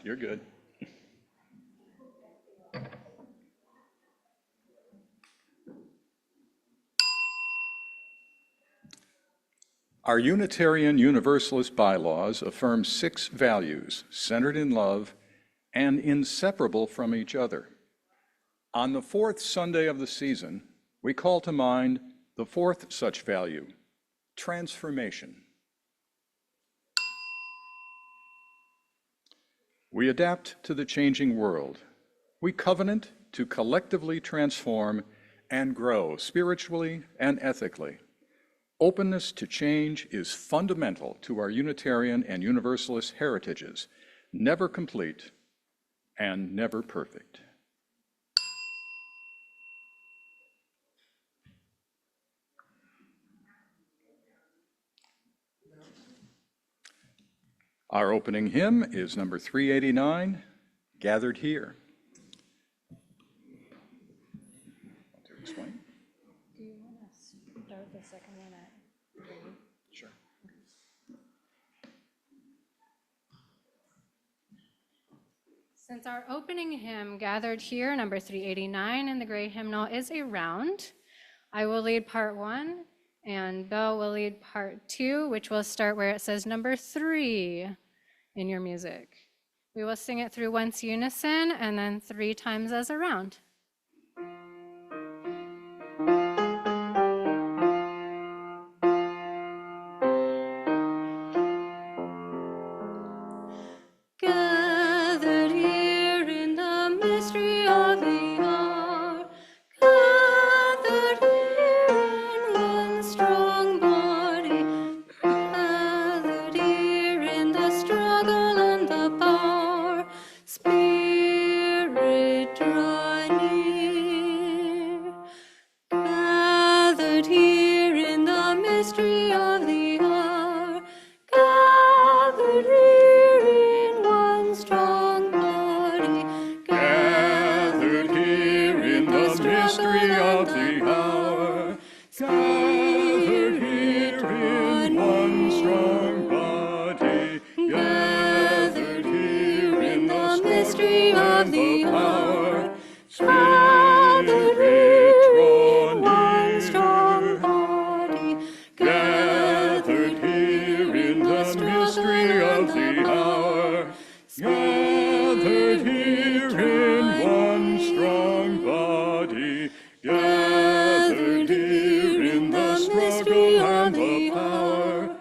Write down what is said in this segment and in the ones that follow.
You're good. Our Unitarian Universalist bylaws affirm 6 values centered in love and inseparable from each other. On the 4th Sunday of the season, we call to mind the 4th such value, transformation. We adapt to the changing world. We covenant to collectively transform and grow spiritually and ethically. Openness to change is fundamental to our Unitarian and Universalist heritages, never complete and never perfect. Our opening hymn is number 389, Gathered Here. Want to explain? Do you want to start the second one at 3? Sure. Since our opening hymn, Gathered Here, number 389 in the gray hymnal, is a round, I will lead part 1, and Bill will lead part 2, which will start where it says number 3 in your music. We will sing it through once unison and then 3 times as a round. Gathered here in the mystery of the hour, gathered here in one strong body, gathered here in the struggle and the power, Spirit draw near. Gathered here in the mystery of the hour, gathered here in one strong body, Gathered here in the mystery of the hour, gathered here in one strong body, gathered here in the mystery of the hour, gathered here in one strong body, gathered here in the mystery of the hour, gathered here in one strong body, gathered here in the struggle and the power,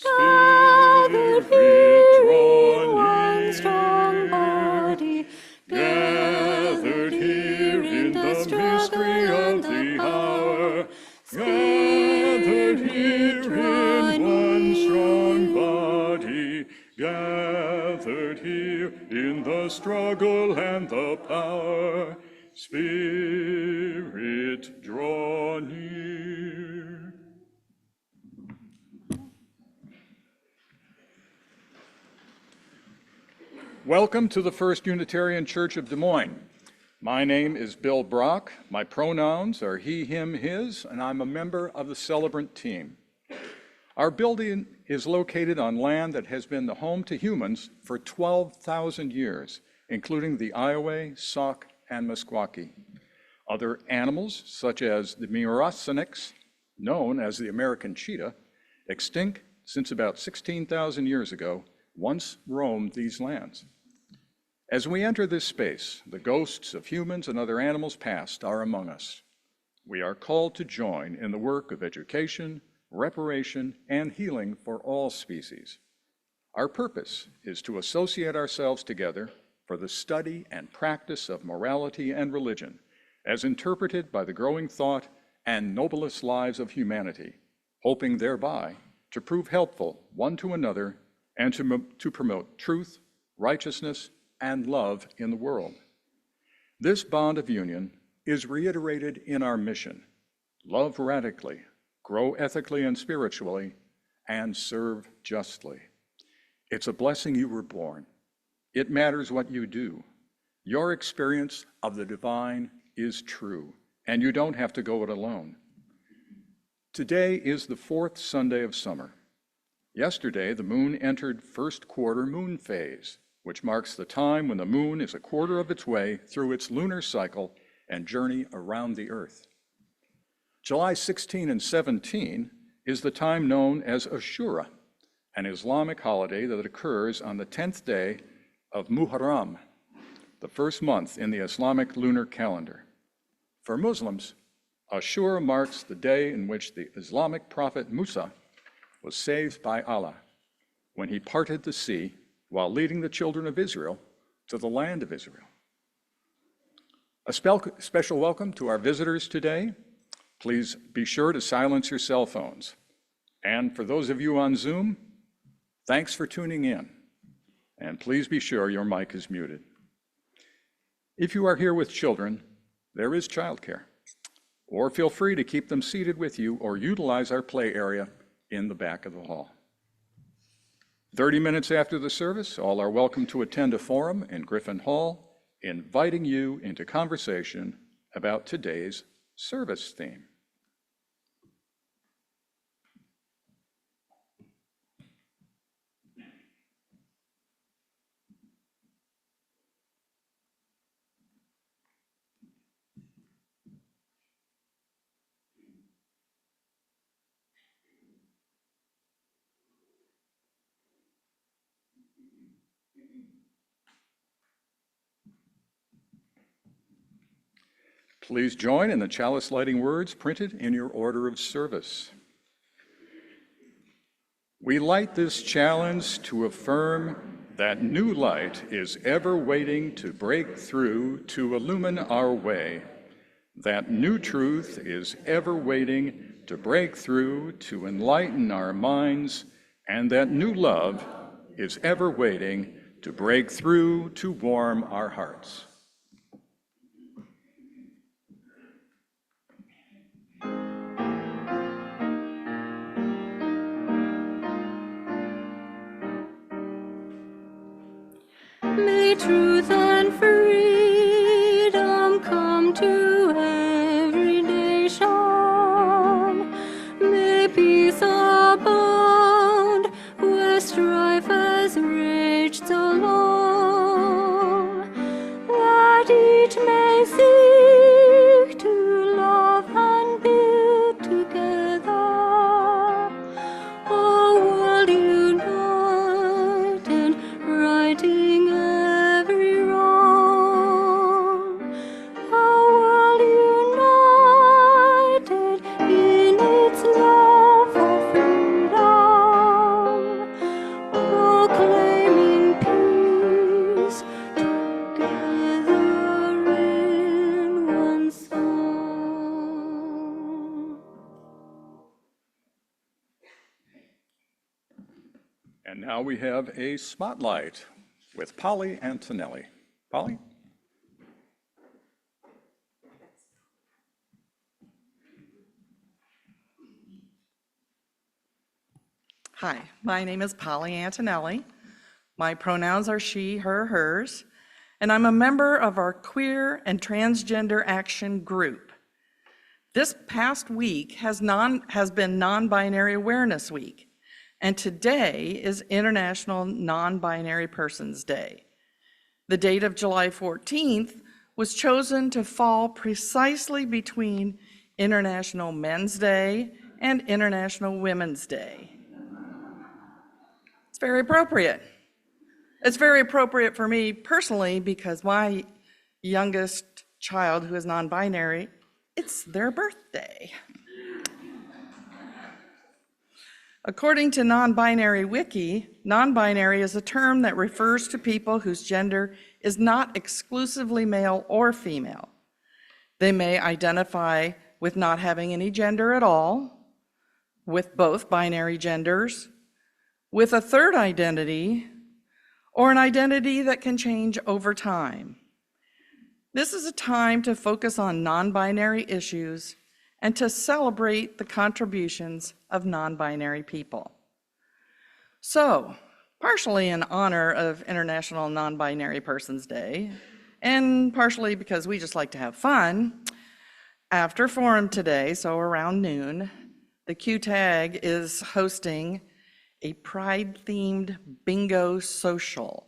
gathered here in one strong body, gathered here in the mystery of the hour, gathered here in one strong body, gathered here in the struggle and the power, Spirit draw near. Welcome to the First Unitarian Church of Des Moines. My name is Bill Brock. My pronouns are he, him, his, and I'm a member of the celebrant team. Our building is located on land that has been the home to humans for 12,000 years, including the Iowa, Sauk, and Meskwaki. Other animals, such as the Mirosinix, known as the American cheetah, extinct since about 16,000 years ago, once roamed these lands. As we enter this space, the ghosts of humans and other animals past are among us. We are called to join in the work of education, reparation, and healing for all species. Our purpose is to associate ourselves together for the study and practice of morality and religion, as interpreted by the growing thought and noblest lives of humanity, hoping thereby to prove helpful one to another and to promote truth, righteousness, and love in the world. This bond of union is reiterated in our mission: love radically, grow ethically and spiritually, and serve justly. It's a blessing you were born. It matters what you do. Your experience of the divine is true, and you don't have to go it alone. Today is the fourth Sunday of summer. Yesterday, the moon entered first quarter moon phase, which marks the time when the moon is a quarter of its way through its lunar cycle and journey around the Earth. July 16 and 17 is the time known as Ashura, an Islamic holiday that occurs on the 10th day of Muharram, the first month in the Islamic lunar calendar. For Muslims, Ashura marks the day in which the Islamic prophet Musa was saved by Allah when he parted the sea while leading the children of Israel to the land of Israel. A special welcome to our visitors today. Please be sure to silence your cell phones. And for those of you on Zoom, thanks for tuning in. And please be sure your mic is muted. If you are here with children, there is childcare. Or feel free to keep them seated with you or utilize our play area in the back of the hall. 30 minutes after the service, all are welcome to attend a forum in Griffin Hall, inviting you into conversation about today's service theme. Please join in the chalice lighting words printed in your order of service. We light this chalice to affirm that new light is ever waiting to break through to illumine our way, that new truth is ever waiting to break through to enlighten our minds, and that new love is ever waiting to break through to warm our hearts. May truth and freedom come to every nation. May peace abound where strife has raged so long, that each may seek to love and build together a world united, righting every wrong, a world united in its love for freedom, proclaiming peace together in one song. And now we have a spotlight with Polly Antonelli. Polly? Hi, my name is Polly Antonelli. My pronouns are she, her, hers, and I'm a member of our Queer and Transgender Action Group. This past week has been Non-Binary Awareness Week, and today is International Non-Binary Persons Day. The date of July 14th was chosen to fall precisely between International Men's Day and International Women's Day. It's very appropriate. It's very appropriate for me personally because my youngest child, who is non-binary, it's their birthday. According to Non-Binary Wiki, non-binary is a term that refers to people whose gender is not exclusively male or female. They may identify with not having any gender at all, with both binary genders, with a third identity, or an identity that can change over time. This is a time to focus on non-binary issues and to celebrate the contributions of non-binary people. So, partially in honor of International Non-Binary Persons Day, and partially because we just like to have fun, after forum today, so around noon, the Q-Tag is hosting a pride-themed bingo social,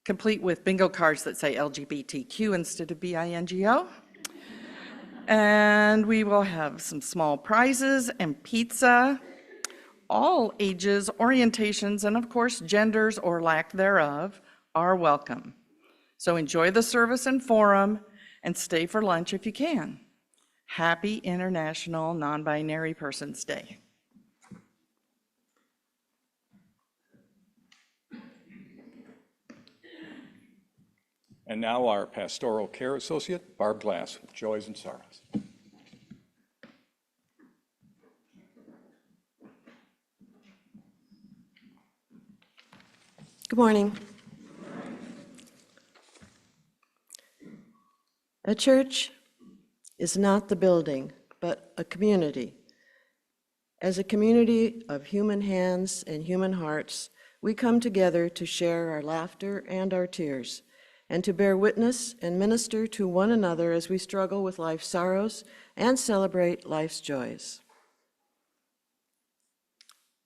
complete with bingo cards that say LGBTQ instead of BINGO. And we will have some small prizes and pizza, all ages, orientations, and of course, genders or lack thereof are welcome. So enjoy the service and forum and stay for lunch if you can. Happy International Non-Binary Persons Day. And now our pastoral care associate, Barb Glass, with Joys and Sorrows. Good morning. A church is not the building, but a community. As a community of human hands and human hearts, we come together to share our laughter and our tears, and to bear witness and minister to one another as we struggle with life's sorrows and celebrate life's joys.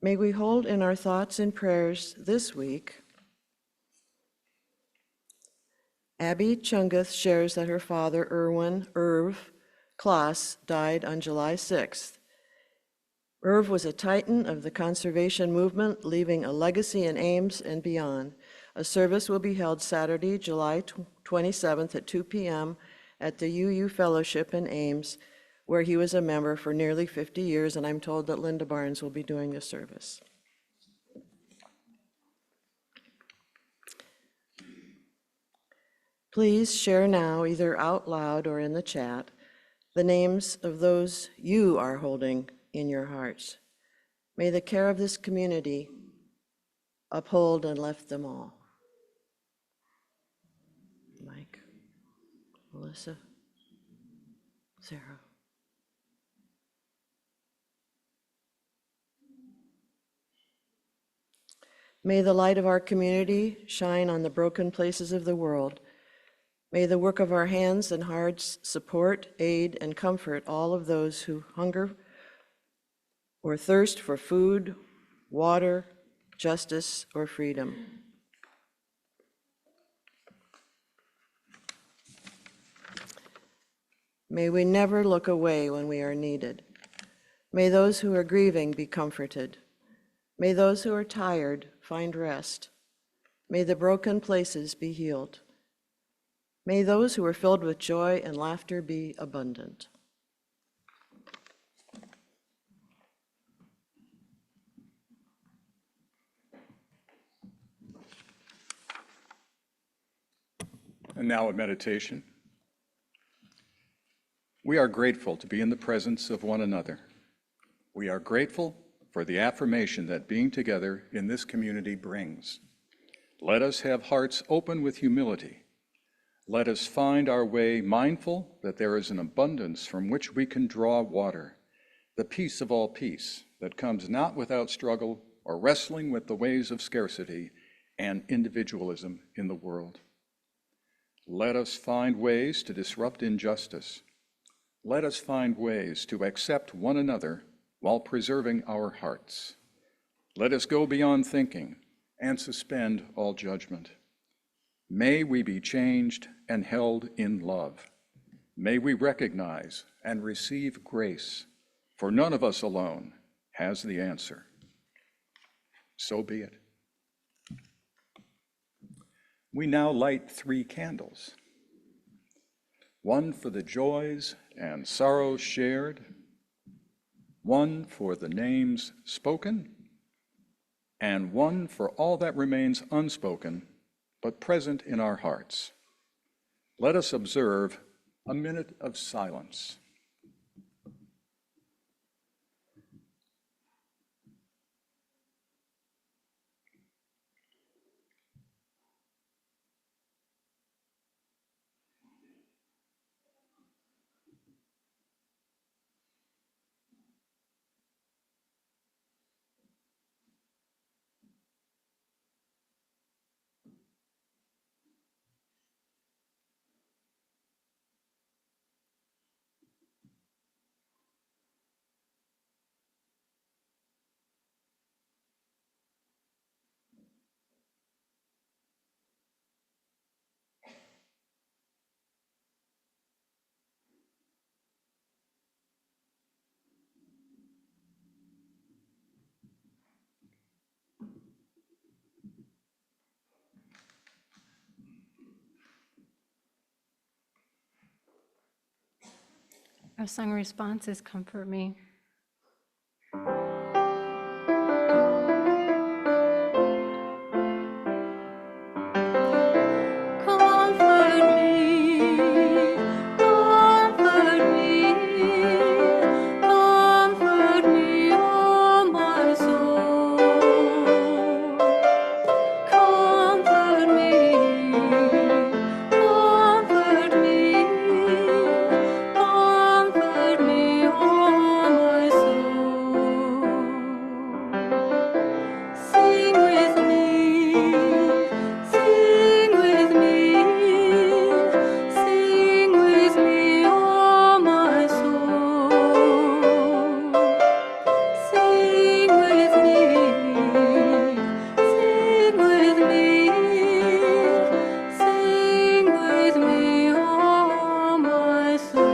May we hold in our thoughts and prayers this week Abby Chunguth shares that her father, Irv Kloss, died on July 6th. Irv was a titan of the conservation movement, leaving a legacy in Ames and beyond. A service will be held Saturday, July 27th at 2 p.m. at the UU Fellowship in Ames, where he was a member for nearly 50 years, and I'm told that Linda Barnes will be doing the service. Please share now, either out loud or in the chat, the names of those you are holding in your hearts. May the care of this community uphold and lift them all. Mike, Melissa, Sarah. May the light of our community shine on the broken places of the world. May the work of our hands and hearts support, aid, and comfort all of those who hunger or thirst for food, water, justice, or freedom. May we never look away when we are needed. May those who are grieving be comforted. May those who are tired find rest. May the broken places be healed. May those who are filled with joy and laughter be abundant. And now a meditation. We are grateful to be in the presence of one another. We are grateful for the affirmation that being together in this community brings. Let us have hearts open with humility. Let us find our way mindful that there is an abundance from which we can draw water, the peace of all peace that comes not without struggle or wrestling with the ways of scarcity, and individualism in the world. Let us find ways to disrupt injustice. Let us find ways to accept one another while preserving our hearts. Let us go beyond thinking and suspend all judgment. May we be changed and held in love. May we recognize and receive grace, for none of us alone has the answer. So be it. We now light 3 candles, one for the joys and sorrows shared, one for the names spoken, and one for all that remains unspoken but present in our hearts. Let us observe a minute of silence. Our song response is Comfort Me. Comfort me, comfort me, comfort me, oh my soul. Comfort me, comfort me, comfort me, oh my soul. Sing with me, sing with me, sing with me, oh my soul. Sing with me, sing with me, sing with me, oh my soul.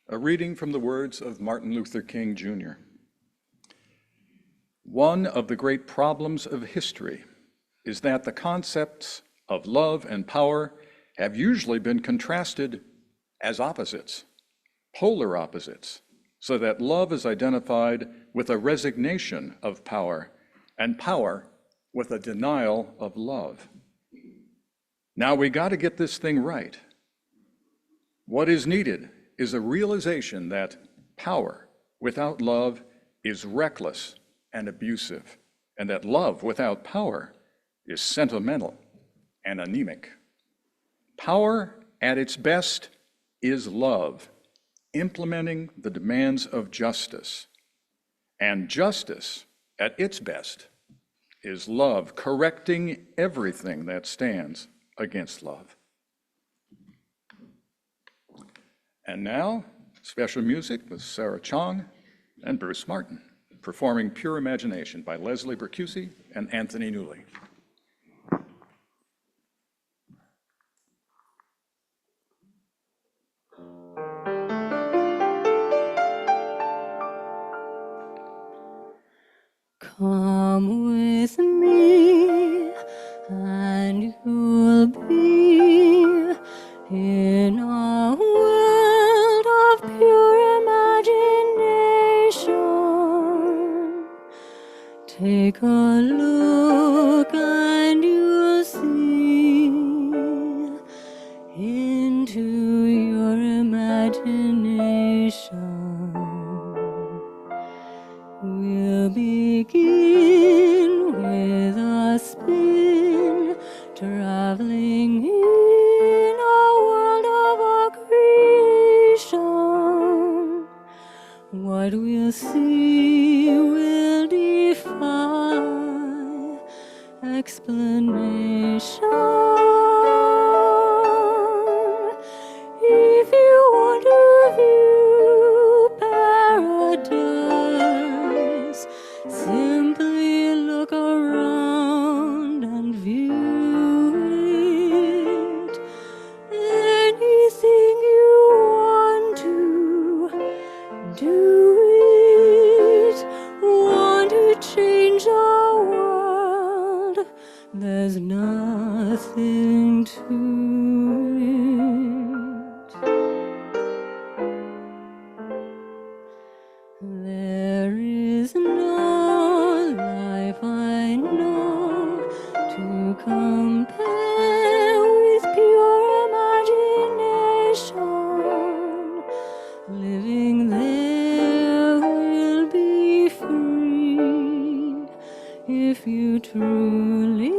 A reading from the words of Martin Luther King, Jr. One of the great problems of history is that the concepts of love and power have usually been contrasted as opposites, polar opposites, so that love is identified with a resignation of power and power with a denial of love. Now we got to get this thing right. What is needed is a realization that power without love is reckless and abusive, and that love without power is sentimental and anemic. Power at its best is love, implementing the demands of justice. And justice at its best is love, correcting everything that stands against love. And now, special music with Sarah Chong and Bruce Martin, performing Pure Imagination by Leslie Bercusey and Anthony Newley. Come with me, and you'll be in a world of pure imagination. Take a look, and you'll see into your imagination. We'll begin with a spin, traveling in explanation. If you want to view paradise, simply look around and view it. Anything you want to do it. Want to change the world, there's nothing to it. There is no life I know to compare with pure imagination. Living there will be free if you truly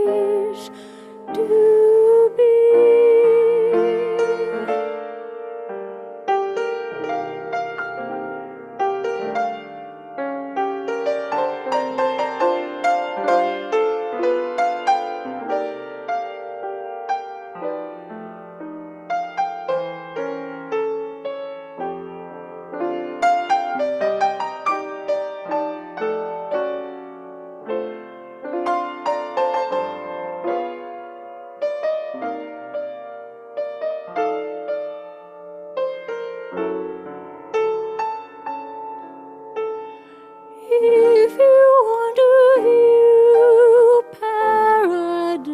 wish to be. If you want to view paradise,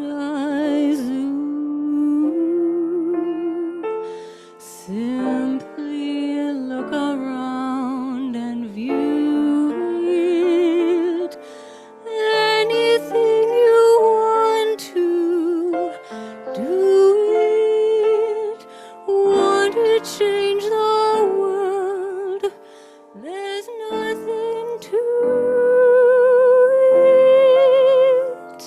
simply look around and view it. Anything you want to do it. Want to change the world, there's nothing to it.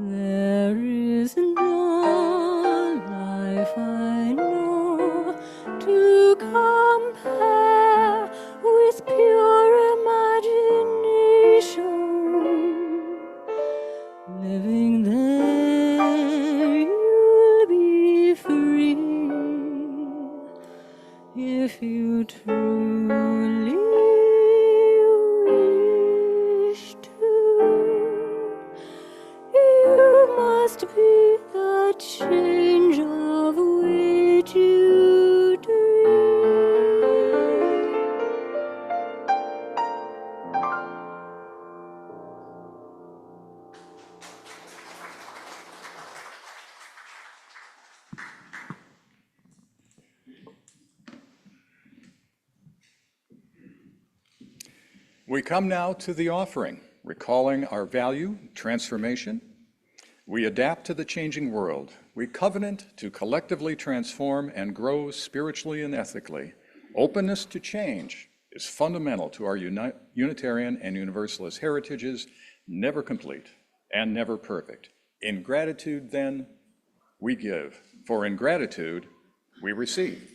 There is no life I know to compare with pure imagination. Living there, you'll be free if you truly wish to. You must be the change of which you dream. We come now to the offering, recalling our value, transformation. We adapt to the changing world. We covenant to collectively transform and grow spiritually and ethically. Openness to change is fundamental to our Unitarian and Universalist heritages, never complete and never perfect. In gratitude, then, we give, for in gratitude, we receive.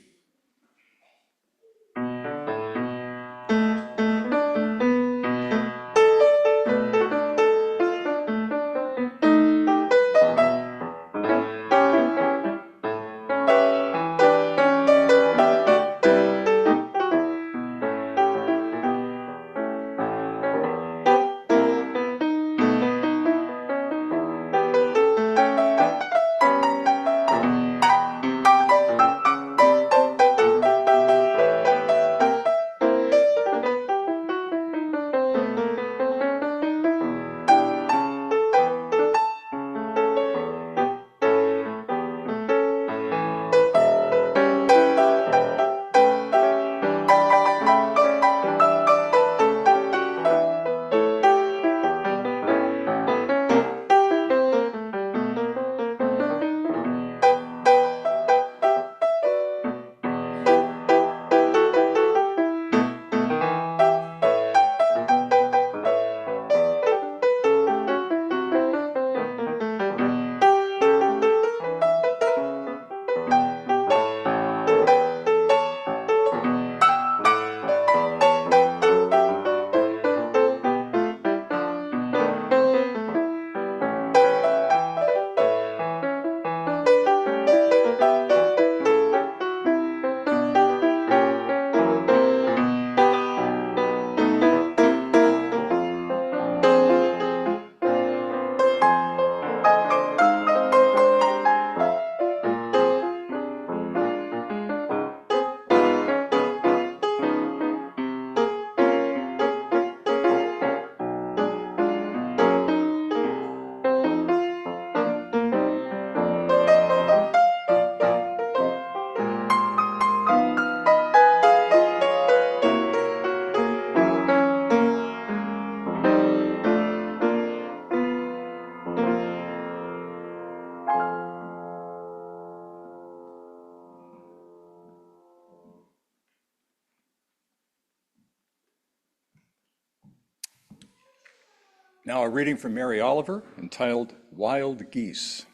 Now a reading from Mary Oliver entitled Wild Geese.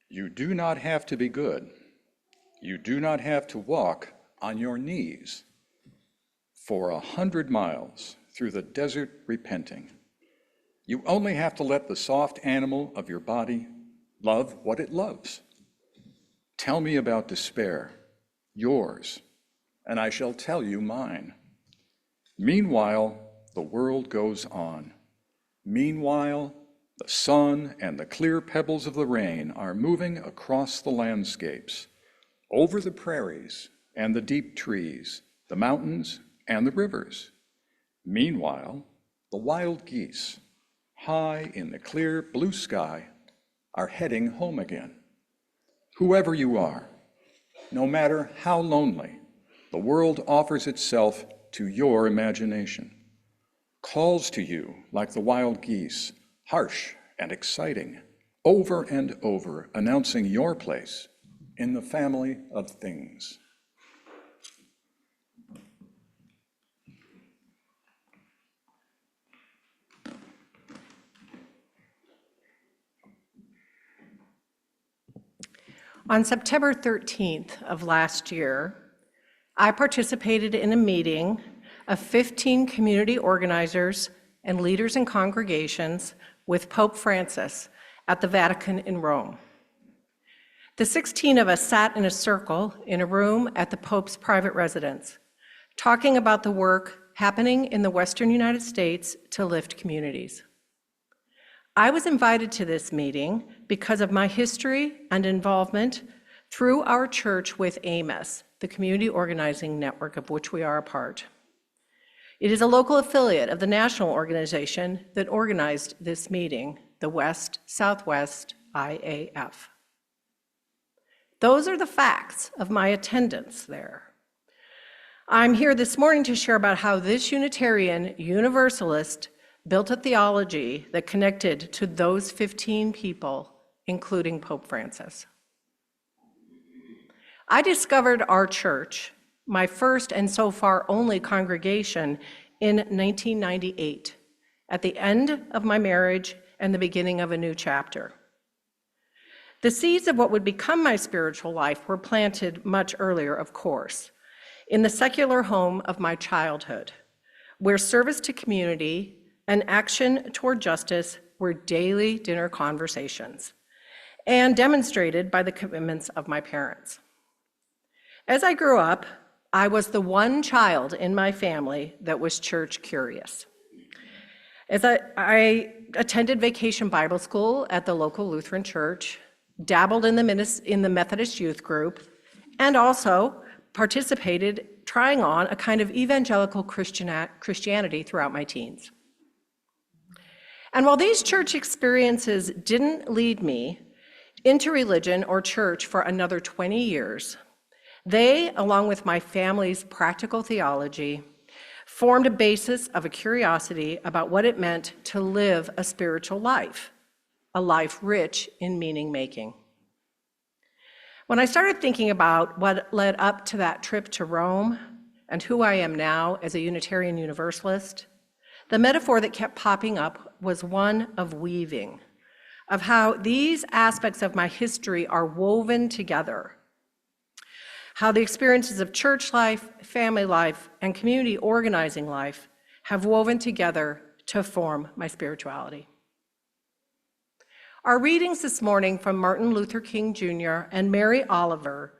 You do not have to be good. You do not have to walk on your knees for 100 miles through the desert repenting. You only have to let the soft animal of your body love what it loves. Tell me about despair, yours, and I shall tell you mine. Meanwhile, the world goes on. Meanwhile, the sun and the clear pebbles of the rain are moving across the landscapes, over the prairies and the deep trees, the mountains and the rivers. Meanwhile, the wild geese, high in the clear blue sky, are heading home again. Whoever you are, no matter how lonely, the world offers itself to your imagination, calls to you like the wild geese, harsh and exciting, over and over announcing your place in the family of things. On September 13th of last year, I participated in a meeting of 15 community organizers and leaders in congregations with Pope Francis at the Vatican in Rome. The 16 of us sat in a circle in a room at the Pope's private residence, talking about the work happening in the Western United States to lift communities. I was invited to this meeting because of my history and involvement through our church with AMOS, the community organizing network of which we are a part. It is a local affiliate of the national organization that organized this meeting, the West Southwest IAF. Those are the facts of my attendance there. I'm here this morning to share about how this Unitarian Universalist built a theology that connected to those 15 people, including Pope Francis. I discovered our church, my first and so far only congregation, in 1998, at the end of my marriage and the beginning of a new chapter. The seeds of what would become my spiritual life were planted much earlier, of course, in the secular home of my childhood, where service to community and action toward justice were daily dinner conversations, and demonstrated by the commitments of my parents. As I grew up, I was the one child in my family that was church curious. As I attended vacation Bible school at the local Lutheran church, dabbled in the Methodist youth group, and also participated trying on a kind of evangelical Christianity throughout my teens. And while these church experiences didn't lead me into religion or church for another 20 years, they, along with my family's practical theology, formed a basis of a curiosity about what it meant to live a spiritual life, a life rich in meaning-making. When I started thinking about what led up to that trip to Rome and who I am now as a Unitarian Universalist, the metaphor that kept popping up was one of weaving, of how these aspects of my history are woven together, how the experiences of church life, family life, and community organizing life have woven together to form my spirituality. Our readings this morning from Martin Luther King Jr. and Mary Oliver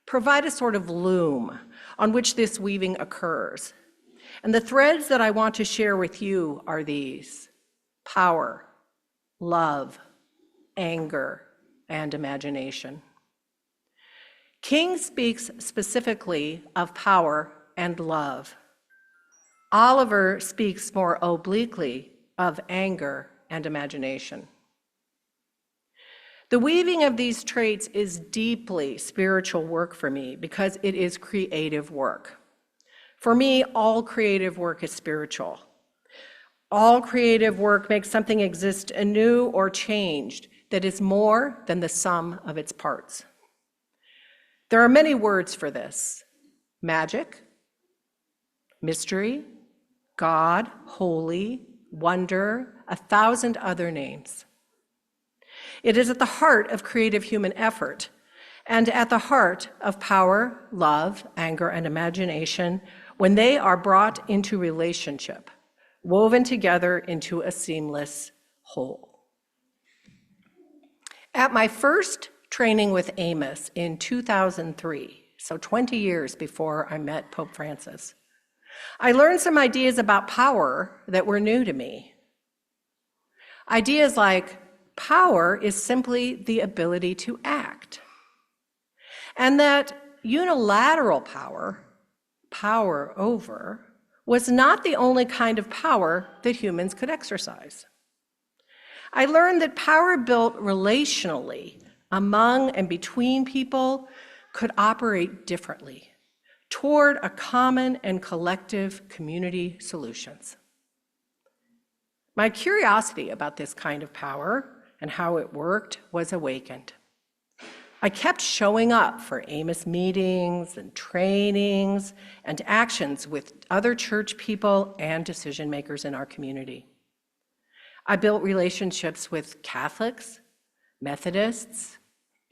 provide a sort of loom on which this weaving occurs. And the threads that I want to share with you are these: power, love, anger, and imagination. King speaks specifically of power and love. Oliver speaks more obliquely of anger and imagination. The weaving of these traits is deeply spiritual work for me because it is creative work. For me, all creative work is spiritual. All creative work makes something exist anew or changed that is more than the sum of its parts. There are many words for this: magic, mystery, God, holy, wonder, 1,000 other names. It is at the heart of creative human effort and at the heart of power, love, anger, and imagination when they are brought into relationship, woven together into a seamless whole. At my first training with Amos in 2003, so 20 years before I met Pope Francis, I learned some ideas about power that were new to me. Ideas like power is simply the ability to act, and that unilateral power, power over, was not the only kind of power that humans could exercise. I learned that power built relationally among and between people could operate differently toward a common and collective community solutions. My curiosity about this kind of power and how it worked was awakened. I kept showing up for Amos meetings and trainings and actions with other church people and decision makers in our community. I built relationships with Catholics, Methodists,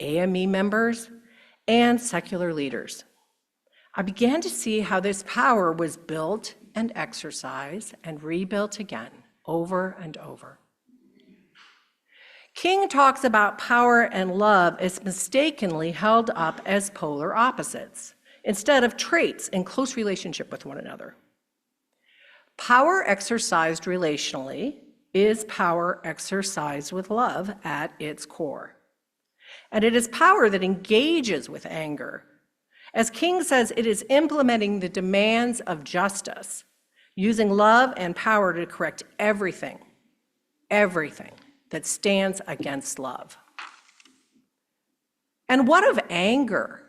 AME members, and secular leaders. I began to see how this power was built and exercised and rebuilt again, over and over. King talks about power and love as mistakenly held up as polar opposites, instead of traits in close relationship with one another. Power exercised relationally is power exercised with love at its core. And it is power that engages with anger. As King says, it is implementing the demands of justice, using love and power to correct everything that stands against love. And what of anger?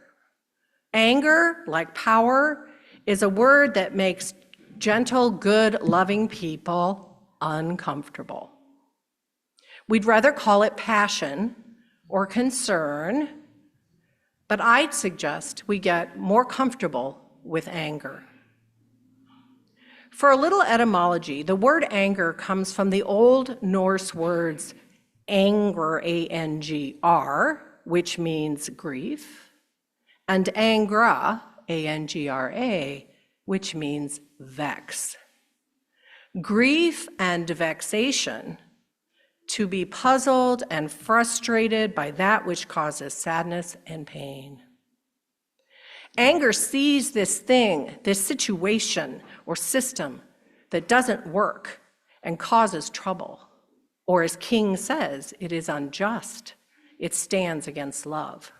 Anger, like power, is a word that makes gentle, good, loving people uncomfortable. We'd rather call it passion or concern, but I'd suggest we get more comfortable with anger. For a little etymology, the word anger comes from the Old Norse words anger, A-N-G-R, which means grief, and angra, A-N-G-R-A, which means vex. Grief and vexation, to be puzzled and frustrated by that which causes sadness and pain. Anger sees this thing, this situation or system that doesn't work and causes trouble. Or as King says, it is unjust. It stands against love.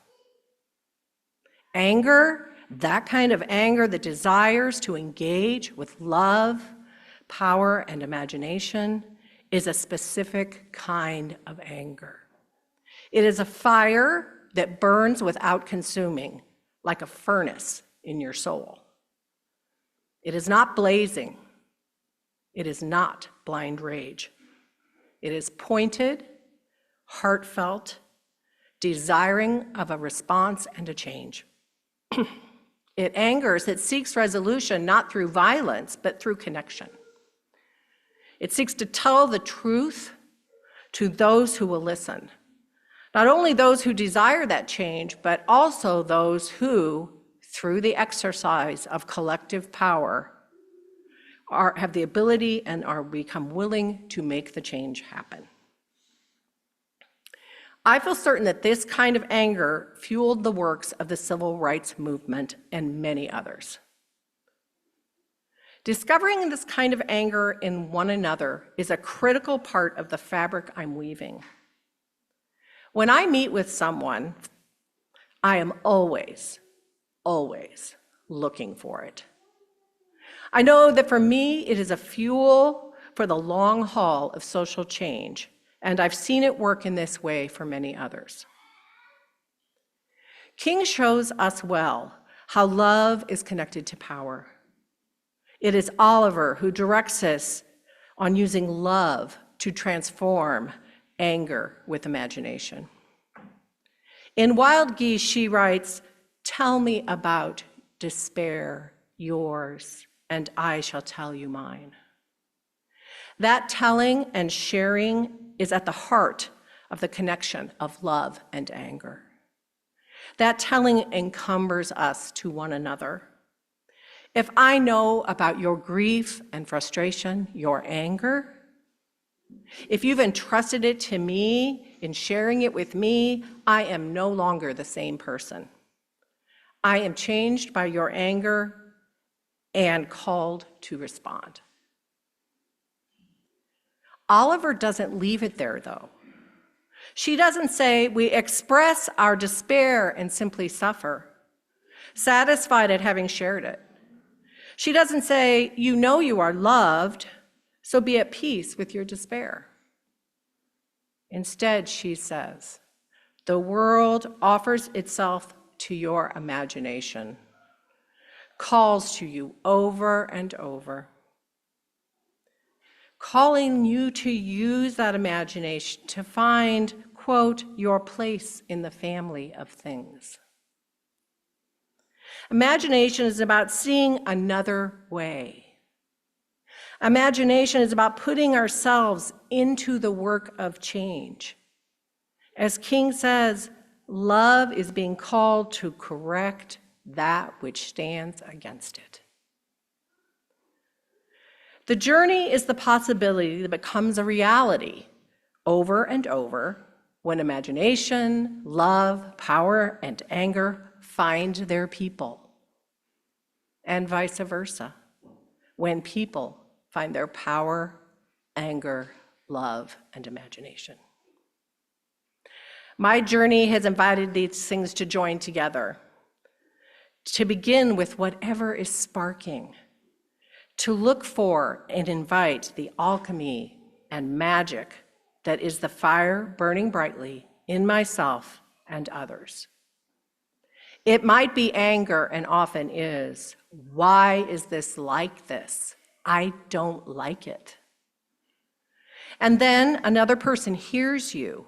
Anger, that kind of anger that desires to engage with love, power, and imagination, is a specific kind of anger. It is a fire that burns without consuming, like a furnace in your soul. It is not blazing. It is not blind rage. It is pointed, heartfelt, desiring of a response and a change. It angers, it seeks resolution not through violence, but through connection. It seeks to tell the truth to those who will listen. Not only those who desire that change, but also those who, through the exercise of collective power, have the ability and are become willing to make the change happen. I feel certain that this kind of anger fueled the works of the civil rights movement and many others. Discovering this kind of anger in one another is a critical part of the fabric I'm weaving. When I meet with someone, I am always looking for it. I know that for me, it is a fuel for the long haul of social change, and I've seen it work in this way for many others. King shows us well how love is connected to power. It is Oliver who directs us on using love to transform anger with imagination. In Wild Geese, she writes, "Tell me about despair, yours, and I shall tell you mine." That telling and sharing is at the heart of the connection of love and anger. That telling encumbers us to one another. If I know about your grief and frustration, your anger, if you've entrusted it to me in sharing it with me, I am no longer the same person. I am changed by your anger and called to respond. Oliver doesn't leave it there, though. She doesn't say we express our despair and simply suffer, satisfied at having shared it. She doesn't say, you know you are loved, so be at peace with your despair. Instead, she says, the world offers itself to your imagination, calls to you over and over, calling you to use that imagination to find, quote, your place in the family of things. Imagination is about seeing another way. Imagination is about putting ourselves into the work of change. As King says, love is being called to correct that which stands against it. The journey is the possibility that becomes a reality over and over when imagination, love, power, and anger find their people, and vice versa, when people find their power, anger, love, and imagination. My journey has invited these things to join together, to begin with whatever is sparking, to look for and invite the alchemy and magic that is the fire burning brightly in myself and others. It might be anger, and often is. Why is this like this? I don't like it. And then another person hears you,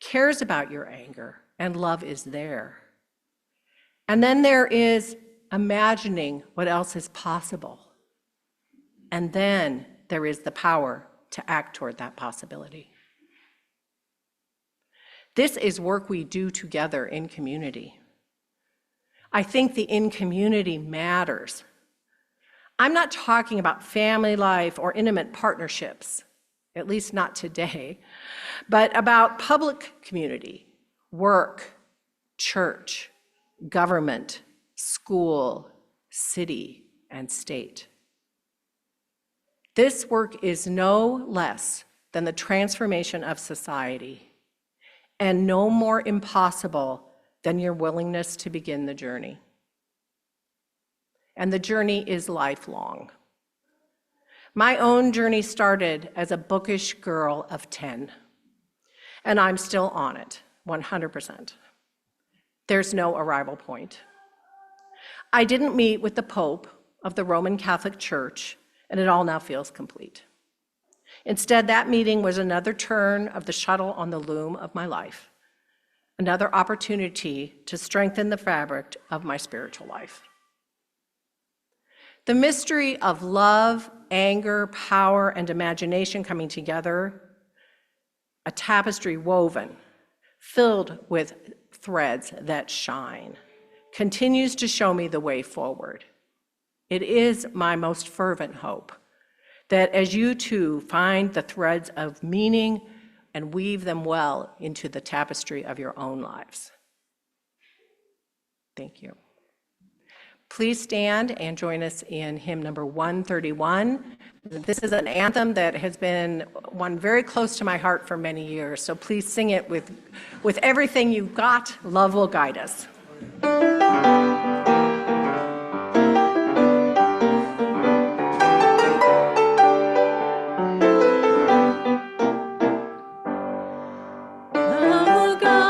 cares about your anger, and love is there. And then there is imagining what else is possible. And then there is the power to act toward that possibility. This is work we do together in community. I think the in community matters. I'm not talking about family life or intimate partnerships, at least not today, but about public community, work, church, government, school, city, and state. This work is no less than the transformation of society, and no more impossible than your willingness to begin the journey. And the journey is lifelong. My own journey started as a bookish girl of 10, and I'm still on it, 100%. There's no arrival point. I didn't meet with the Pope of the Roman Catholic Church, and it all now feels complete. Instead, that meeting was another turn of the shuttle on the loom of my life, another opportunity to strengthen the fabric of my spiritual life. The mystery of love, anger, power, and imagination coming together, a tapestry woven, filled with threads that shine, continues to show me the way forward. It is my most fervent hope that as you too find the threads of meaning and weave them well into the tapestry of your own lives. Thank you. Please stand and join us in hymn number 131. This is an anthem that has been one very close to my heart for many years, so please sing it with everything you've got. Love will guide us. Love will guide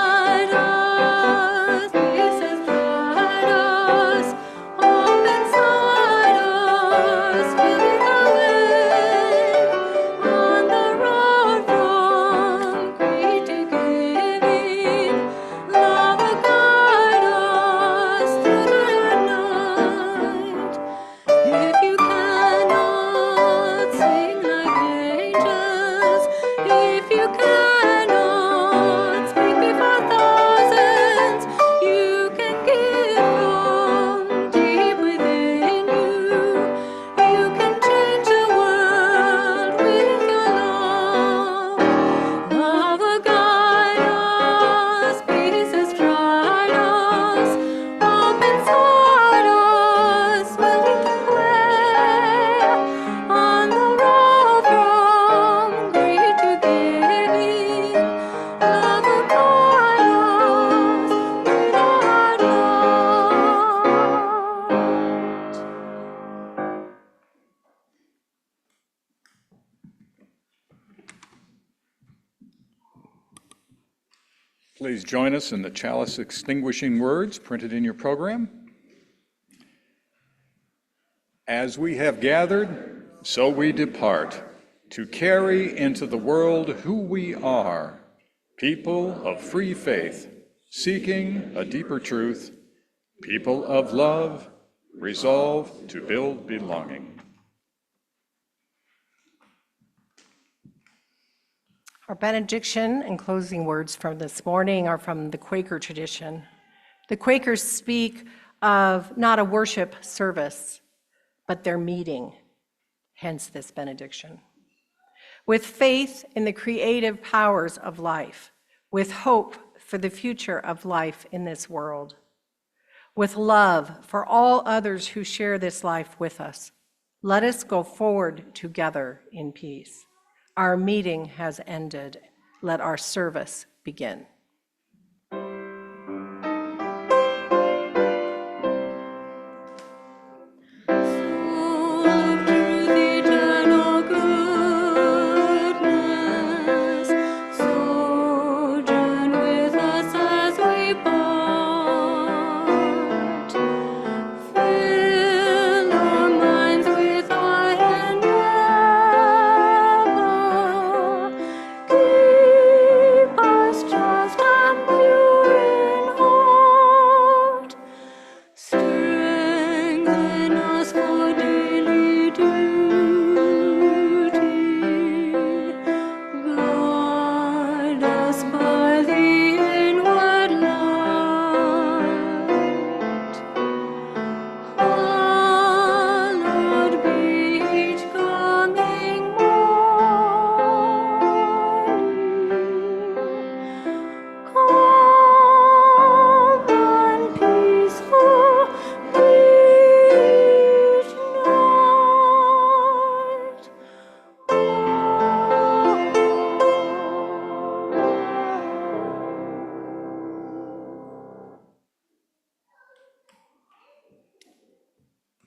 Please join us in the chalice extinguishing words printed in your program. As we have gathered, so we depart, to carry into the world who we are, people of free faith, seeking a deeper truth, people of love, resolved to build belonging. Our benediction and closing words from this morning are from the Quaker tradition. The Quakers speak of not a worship service, but their meeting, hence this benediction. With faith in the creative powers of life, with hope for the future of life in this world, with love for all others who share this life with us, let us go forward together in peace. Our meeting has ended. Let our service begin.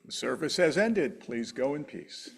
The service has ended. Please go in peace.